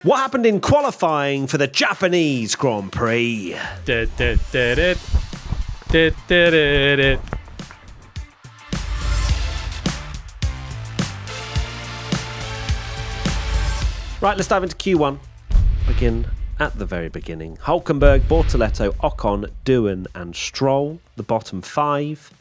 What happened in qualifying for the Japanese Grand Prix? Right, let's dive into Q1. Begin at the very beginning. Hülkenberg, Bortoleto, Ocon, Doohan and Stroll, the bottom five.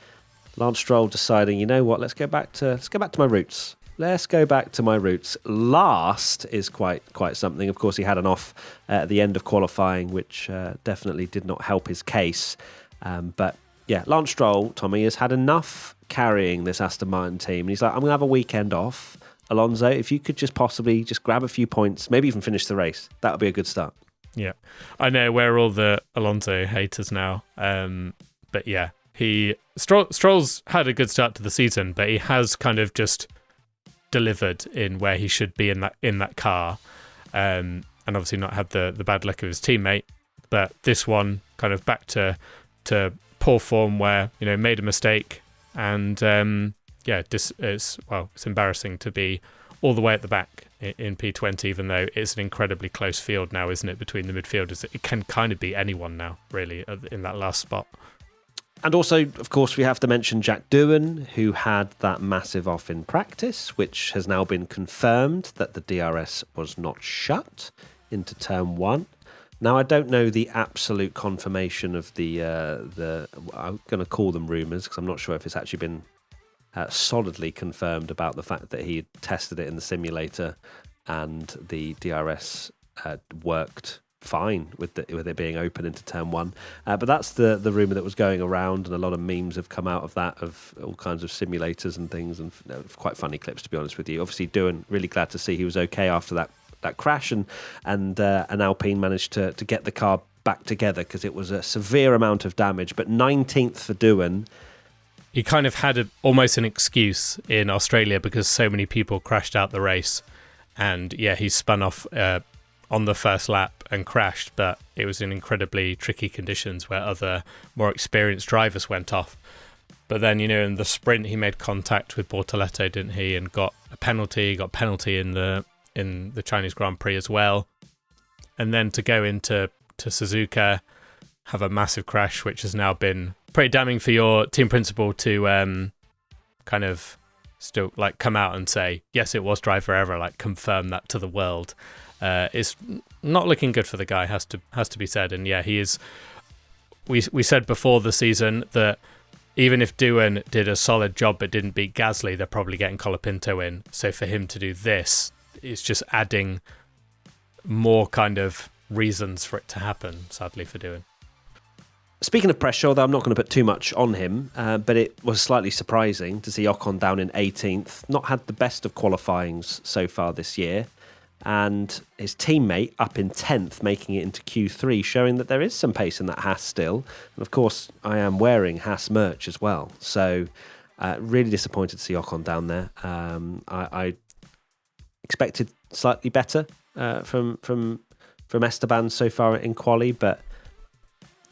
Lance Stroll deciding, you know what, let's go back to my roots. Let's go back to my roots. Last is quite something. Of course, he had an off at the end of qualifying, which definitely did not help his case. But yeah, Lance Stroll, Tommy, has had enough carrying this Aston Martin team. And he's like, I'm going to have a weekend off. Alonso, if you could just possibly just grab a few points, maybe even finish the race, that would be a good start. Yeah, I know we're all the Alonso haters now. But yeah, Stroll's had a good start to the season, but he has kind of just delivered in where he should be in that car, and obviously not had the bad luck of his teammate. But this one kind of back to poor form where made a mistake, and it's embarrassing to be all the way at the back in P20, even though it's an incredibly close field now, isn't it, between the midfielders? It can kind of be anyone now, really, in that last spot. And also, of course, we have to mention Jack Doohan, who had that massive off in practice, which has now been confirmed that the DRS was not shut into turn one. Now, I don't know the absolute confirmation of the I'm going to call them rumours, because I'm not sure if it's actually been solidly confirmed about the fact that he tested it in the simulator and the DRS worked fine with it being open into turn one, but that's the rumour that was going around, and a lot of memes have come out of that, of all kinds of simulators and things, and quite funny clips, to be honest with you. Obviously, Doohan, really glad to see he was okay after that crash, and Alpine managed to get the car back together, because it was a severe amount of damage. But 19th for Doohan. He kind of had almost an excuse in Australia because so many people crashed out the race, and yeah, he spun off on the first lap and crashed, but it was in incredibly tricky conditions where other more experienced drivers went off. But then, in the sprint, he made contact with Bortoleto, didn't he, and got a penalty. He got a penalty in the Chinese Grand Prix as well. And then to go into Suzuka, have a massive crash, which has now been pretty damning for your team principal to kind of still come out and say, yes, it was driver error, confirm that to the world. It's not looking good for the guy, has to be said. And yeah, he is. We said before the season that even if Doohan did a solid job but didn't beat Gasly, they're probably getting Colapinto in. So for him to do this, it's just adding more kind of reasons for it to happen, sadly, for Doohan. Speaking of pressure, although I'm not going to put too much on him, but it was slightly surprising to see Ocon down in 18th. Not had the best of qualifyings so far this year. And his teammate up in 10th, making it into Q3, showing that there is some pace in that Haas still. And of course, I am wearing Haas merch as well. So really disappointed to see Ocon down there. I expected slightly better from Esteban so far in quali, but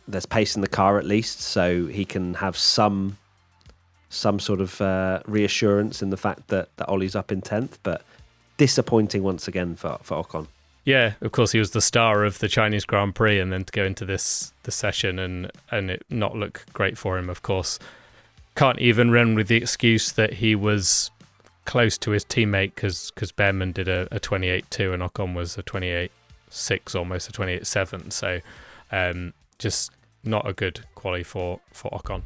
there's pace in the car at least, so he can have some sort of reassurance in the fact that Ollie's up in 10th, but disappointing once again for Ocon. Yeah, of course, he was the star of the Chinese Grand Prix, and then to go into this session and it not look great for him, of course. Can't even run with the excuse that he was close to his teammate, because Behrman did a 28.2 and Ocon was a 28.6, almost a 28.7. So just not a good quali for Ocon.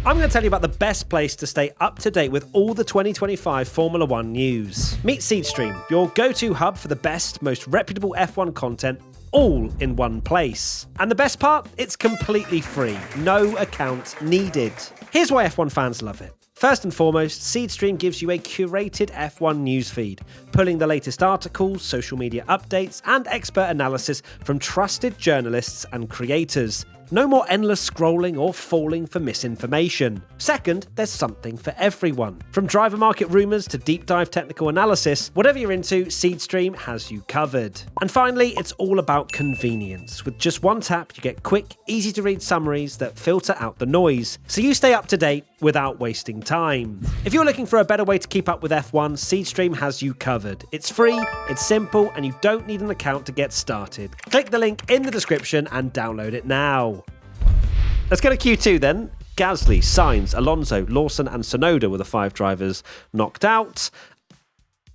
I'm going to tell you about the best place to stay up to date with all the 2025 Formula One news. Meet Seedstream, your go-to hub for the best, most reputable F1 content, all in one place. And the best part? It's completely free. No account needed. Here's why F1 fans love it. First and foremost, Seedstream gives you a curated F1 newsfeed, pulling the latest articles, social media updates, and expert analysis from trusted journalists and creators. No more endless scrolling or falling for misinformation. Second, there's something for everyone. From driver market rumours to deep dive technical analysis, whatever you're into, Seedstream has you covered. And finally, it's all about convenience. With just one tap, you get quick, easy to read summaries that filter out the noise, so you stay up to date without wasting time. If you're looking for a better way to keep up with F1, Seedstream has you covered. It's free, it's simple, and you don't need an account to get started. Click the link in the description and download it now. Let's go to Q2 then. Gasly, Sainz, Alonso, Lawson and Tsunoda were the 5 drivers knocked out.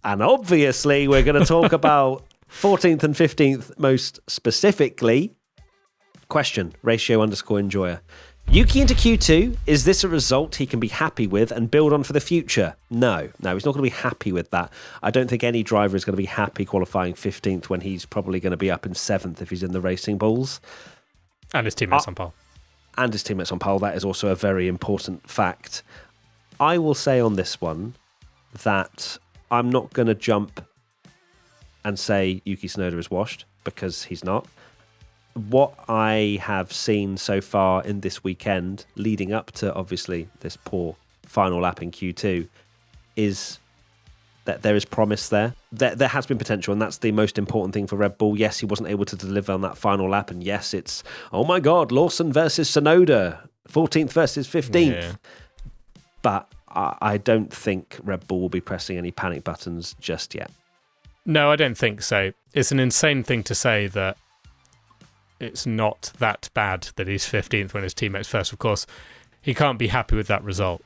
And obviously we're going to talk about 14th and 15th most specifically. Question, ratio_enjoyer. Yuki into Q2, is this a result he can be happy with and build on for the future? No, he's not going to be happy with that. I don't think any driver is going to be happy qualifying 15th when he's probably going to be up in 7th if he's in the racing bulls. And his teammates on pole. And his teammates on pole. That is also a very important fact. I will say on this one that I'm not going to jump and say Yuki Tsunoda is washed, because he's not. What I have seen so far in this weekend, leading up to obviously this poor final lap in Q2, is that there is promise there. There has been potential, and that's the most important thing for Red Bull. Yes, he wasn't able to deliver on that final lap, and yes, it's, oh my God, Lawson versus Tsunoda, 14th versus 15th. Yeah. But I don't think Red Bull will be pressing any panic buttons just yet. No, I don't think so. It's an insane thing to say that it's not that bad that he's 15th when his teammate's first. Of course, he can't be happy with that result.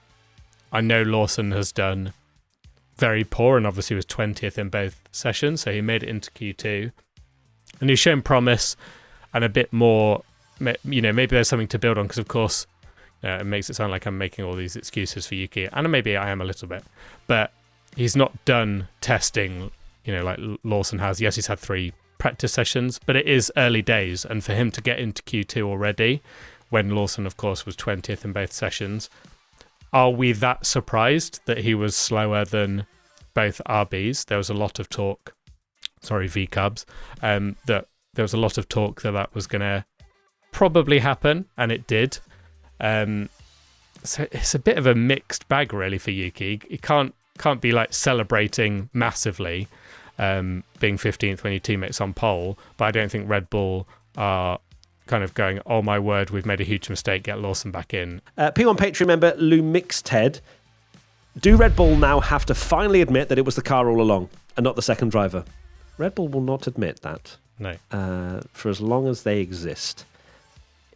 I know Lawson has done very poor and obviously was 20th in both sessions, so he made it into Q2. And he's shown promise and a bit more, maybe there's something to build on, because of course it makes it sound like I'm making all these excuses for Yuki, and maybe I am a little bit, but he's not done testing, like Lawson has. Yes, he's had 3 practice sessions, but it is early days, and for him to get into Q2 already, when Lawson of course was 20th in both sessions, are we that surprised that he was slower than both RBs? There was a lot of talk, VCubs, that there was a lot of talk that was going to probably happen, and it did. So it's a bit of a mixed bag really for Yuki. He can't be like celebrating massively being 15th when your teammate's on pole, but I don't think Red Bull are kind of going, oh my word, we've made a huge mistake, get Lawson back in. P1 Patreon member Lou Mixted, do Red Bull now have to finally admit that it was the car all along and not the second driver? Red Bull will not admit that. No. For as long as they exist.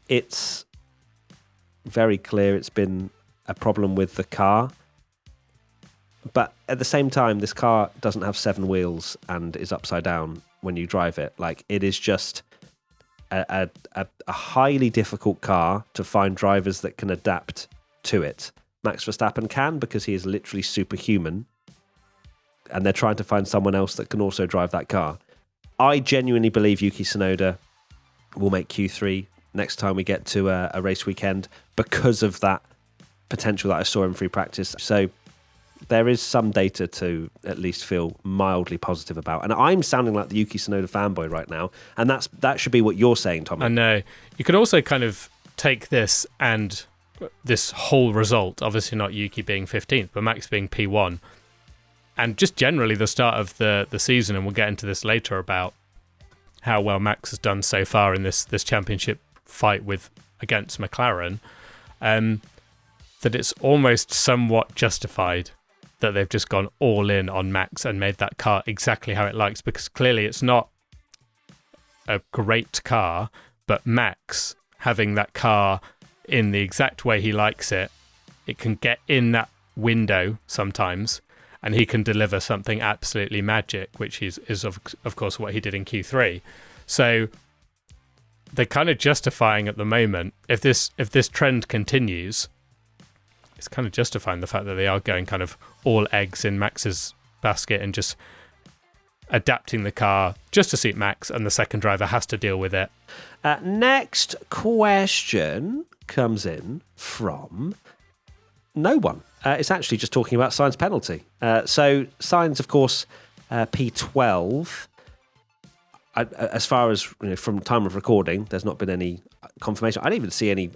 It's very clear it's been a problem with the car. But at the same time, this car doesn't have 7 wheels and is upside down when you drive it. Like, it is just a highly difficult car to find drivers that can adapt to it. Max Verstappen can, because he is literally superhuman, and they're trying to find someone else that can also drive that car. I genuinely believe Yuki Tsunoda will make Q3 next time we get to a race weekend, because of that potential that I saw in free practice. So there is some data to at least feel mildly positive about. And I'm sounding like the Yuki Tsunoda fanboy right now, and that should be what you're saying, Tommy. I know. You can also kind of take this and this whole result, obviously not Yuki being 15th, but Max being P1, and just generally the start of the season, and we'll get into this later about how well Max has done so far in this championship fight against McLaren, that it's almost somewhat justified that they've just gone all in on Max and made that car exactly how it likes, because clearly it's not a great car, but Max having that car in the exact way he likes it, it can get in that window sometimes, and he can deliver something absolutely magic, which is of course what he did in Q3. So they're kind of justifying at the moment, if this trend continues, it's kind of justifying the fact that they are going kind of all eggs in Max's basket and just adapting the car just to suit Max, and the second driver has to deal with it. Next question comes in from no one. It's actually just talking about Sainz penalty. So Sainz, of course, P12. as far as from time of recording, there's not been any confirmation. I didn't even see any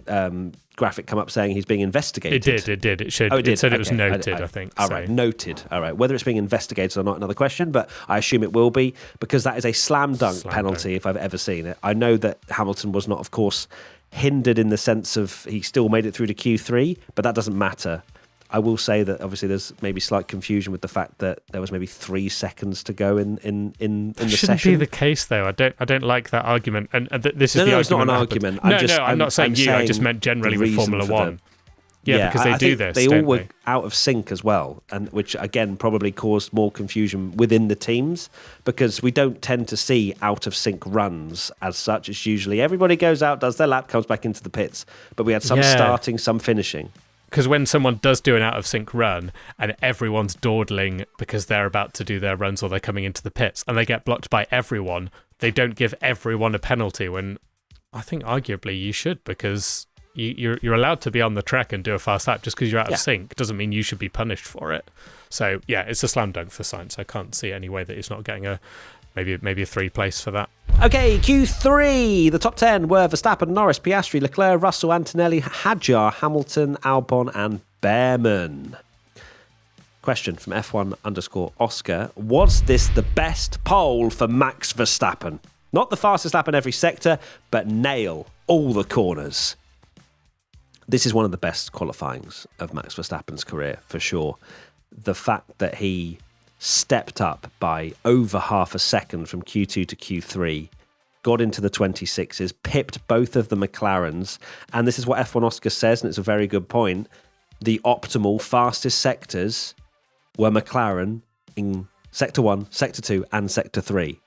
graphic come up saying he's being investigated. It did. It should. Oh, it did. It said okay. It was noted, I think. All right, noted. All right. Whether it's being investigated or not, another question, but I assume it will be, because that is a slam dunk penalty if I've ever seen it. I know that Hamilton was not, of course, hindered in the sense of he still made it through to Q3, but that doesn't matter. I will say that obviously there's maybe slight confusion with the fact that there was maybe 3 seconds to go in the session. Shouldn't be the case, though. I don't like that argument. And this is the argument. It's not an argument. I'm not saying you. I just meant generally with Formula One. Yeah, because they do this. They all were out of sync as well, and which again probably caused more confusion within the teams, because we don't tend to see out of sync runs as such. It's usually everybody goes out, does their lap, comes back into the pits. But we had some starting, some finishing. Because when someone does do an out-of-sync run and everyone's dawdling because they're about to do their runs or they're coming into the pits and they get blocked by everyone, they don't give everyone a penalty, when I think arguably you should, because you're allowed to be on the track and do a fast lap. Just because you're out of sync doesn't mean you should be punished for it. So, yeah, it's a slam dunk for Sainz. I can't see any way that he's not getting maybe a 3 place for that. Okay, Q3. The top 10 were Verstappen, Norris, Piastri, Leclerc, Russell, Antonelli, Hadjar, Hamilton, Albon and Behrman. Question from F1_Oscar. Was this the best pole for Max Verstappen? Not the fastest lap in every sector, but nail all the corners. This is one of the best qualifyings of Max Verstappen's career, for sure. The fact that he stepped up by over half a second from Q2 to Q3, got into the 26s, pipped both of the McLarens, and this is what F1_Oscar says, and it's a very good point. The optimal fastest sectors were McLaren in Sector 1, Sector 2 and Sector 3.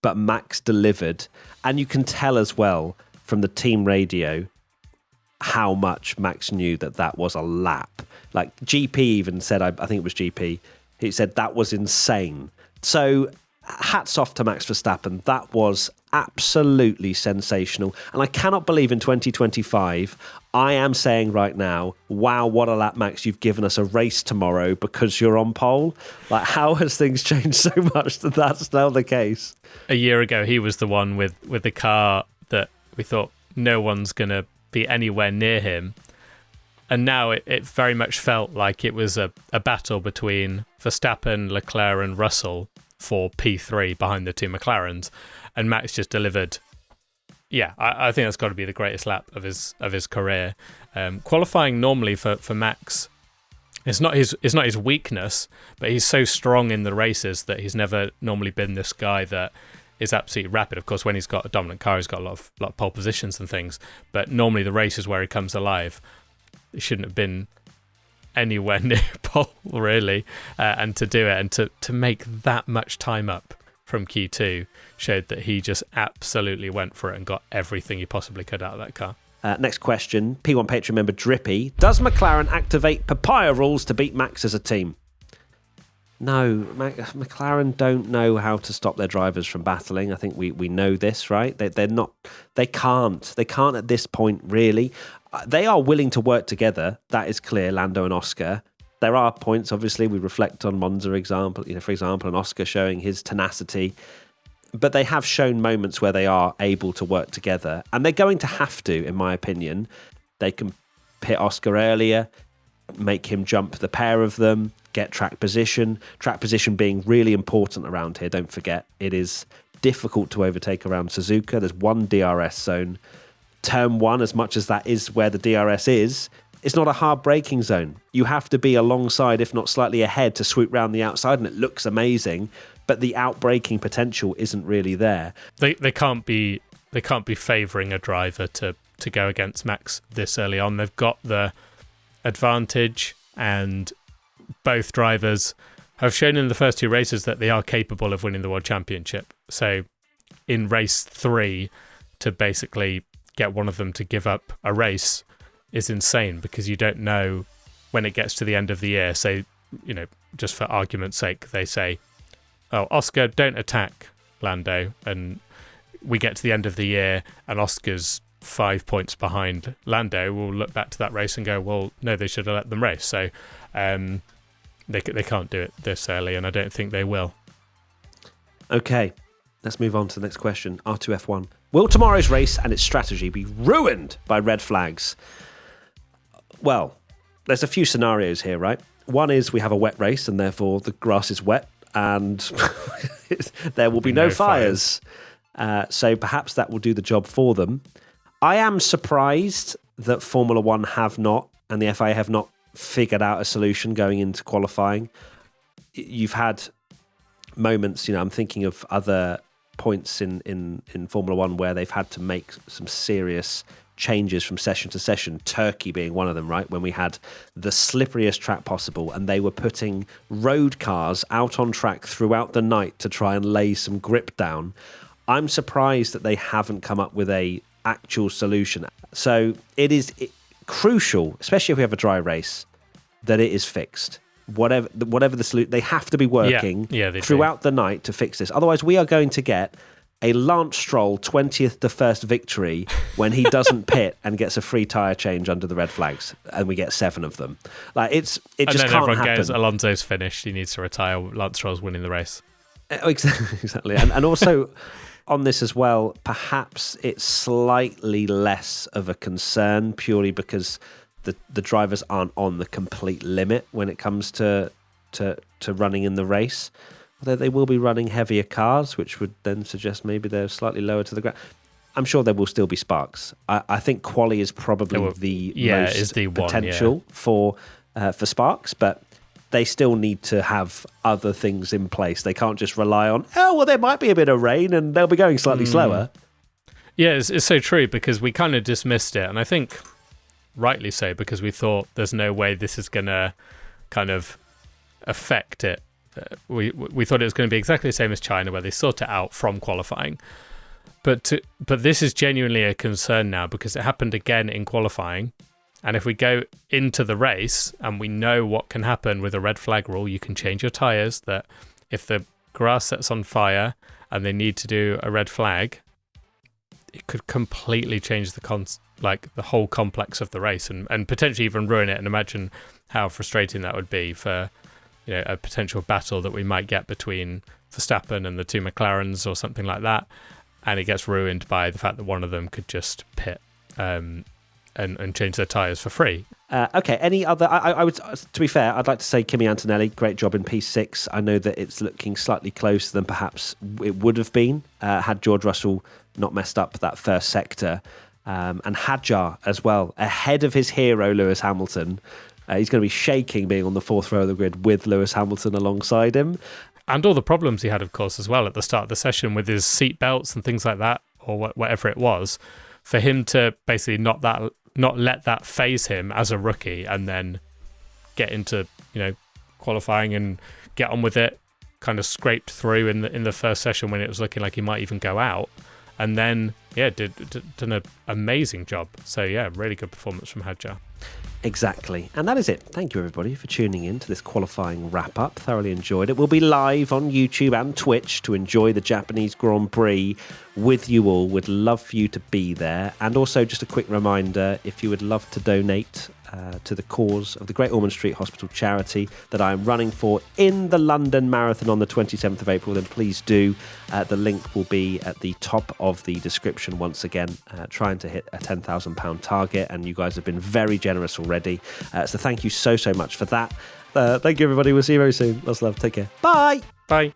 But Max delivered, and you can tell as well from the team radio how much Max knew that was a lap. Like GP even said, I think it was GP, he said that was insane. So hats off to Max Verstappen. That was absolutely sensational. And I cannot believe in 2025, I am saying right now, wow, what a lap, Max. You've given us a race tomorrow because you're on pole. Like, how has things changed so much that that's now the case? A year ago, he was the one with the car that we thought no one's going to be anywhere near him. And now it very much felt like it was a battle between Verstappen, Leclerc and Russell for P3 behind the 2 McLarens. And Max just delivered. Yeah, I think that's got to be the greatest lap of his career. Qualifying normally for Max, it's not his weakness, but he's so strong in the races that he's never normally been this guy that is absolutely rapid. Of course, when he's got a dominant car, he's got a lot of pole positions and things. But normally the races where he comes alive, it shouldn't have been anywhere near pole, really. And to do it and to make that much time up from Q2 showed that he just absolutely went for it and got everything he possibly could out of that car. Next question, P1 Patreon member Drippy. Does McLaren activate papaya rules to beat Max as a team? No, McLaren don't know how to stop their drivers from battling. I think we know this, right? They can't at this point, really. They are willing to work together. That is clear, Lando and Oscar. There are points, obviously, we reflect on Monza example, for example, and Oscar showing his tenacity. But they have shown moments where they are able to work together. And they're going to have to, in my opinion. They can pit Oscar earlier, make him jump the pair of them, get track position. Track position being really important around here, don't forget. It is difficult to overtake around Suzuka. There's one DRS zone. Turn 1, as much as that is where the DRS is, it's not a hard braking zone. You have to be alongside, if not slightly ahead, to swoop round the outside, and it looks amazing, but the outbraking potential isn't really there. They can't be favouring a driver to go against Max this early on. They've got the advantage, and both drivers have shown in the first 2 races that they are capable of winning the World Championship. So in race 3, to basically get one of them to give up a race is insane, because you don't know when it gets to the end of the year. So, just for argument's sake, they say, oh, Oscar, don't attack Lando. And we get to the end of the year and Oscar's 5 points behind Lando. We'll look back to that race and go, well, no, they should have let them race. So they can't do it this early, and I don't think they will. Okay. let's move on to the next question. R2F1. Will tomorrow's race and its strategy be ruined by red flags? Well, there's a few scenarios here, right? One is we have a wet race and therefore the grass is wet and there will be no fires. So perhaps that will do the job for them. I am surprised that Formula One have not, and the FIA have not figured out a solution going into qualifying. You've had moments, I'm thinking of other points in Formula One where they've had to make some serious changes from session to session, Turkey being one of them, right? When we had the slipperiest track possible and they were putting road cars out on track throughout the night to try and lay some grip down. I'm surprised that they haven't come up with a actual solution. So it is crucial, especially if we have a dry race, that it is fixed. Whatever the solution, they have to be working throughout the night to fix this. Otherwise, we are going to get a Lance Stroll 20th to first victory when he doesn't pit and gets a free tyre change under the red flags, and we get 7 of them. Like it just can't happen. And then everyone goes, Alonso's finished, he needs to retire, Lance Stroll's winning the race. Exactly. And also on this as well, perhaps it's slightly less of a concern purely because the drivers aren't on the complete limit when it comes to running in the race. Although they will be running heavier cars, which would then suggest maybe they're slightly lower to the ground. I'm sure there will still be sparks. I think quali is probably the most potential for sparks, but they still need to have other things in place. They can't just rely on, there might be a bit of rain and they'll be going slightly slower. Yeah, it's so true because we kind of dismissed it, and I think rightly so, because we thought there's no way this is going to kind of affect it. We thought it was going to be exactly the same as China, where they sort it out from qualifying. But this is genuinely a concern now because it happened again in qualifying. And if we go into the race and we know what can happen with a red flag rule, you can change your tyres, that if the grass sets on fire and they need to do a red flag, it could completely change the whole complex of the race and potentially even ruin it. And imagine how frustrating that would be for a potential battle that we might get between Verstappen and the 2 McLarens or something like that, and it gets ruined by the fact that one of them could just pit and change their tyres for free. Okay, any other... I would, to be fair, I'd like to say Kimi Antonelli, great job in P6. I know that it's looking slightly closer than perhaps it would have been had George Russell not messed up that first sector. And Hadjar as well, ahead of his hero, Lewis Hamilton. He's going to be shaking being on the 4th row of the grid with Lewis Hamilton alongside him. And all the problems he had, of course, as well at the start of the session with his seat belts and things like that, or whatever it was, for him to basically not let that phase him as a rookie and then get into qualifying and get on with it, kind of scraped through in the first session when it was looking like he might even go out, and then did an amazing job. So really good performance from Hadjar. Exactly. And that is it. Thank you, everybody, for tuning in to this qualifying wrap-up. Thoroughly enjoyed it. We'll be live on YouTube and Twitch to enjoy the Japanese Grand Prix with you all. Would love for you to be there. And also, just a quick reminder, if you would love to donate to the cause of the Great Ormond Street Hospital charity that I am running for in the London Marathon on the 27th of April, then please do. The link will be at the top of the description once again, trying to hit a £10,000 target, and you guys have been very generous already. So thank you so much for that. Thank you, everybody. We'll see you very soon. Lots of love. Take care. Bye. Bye.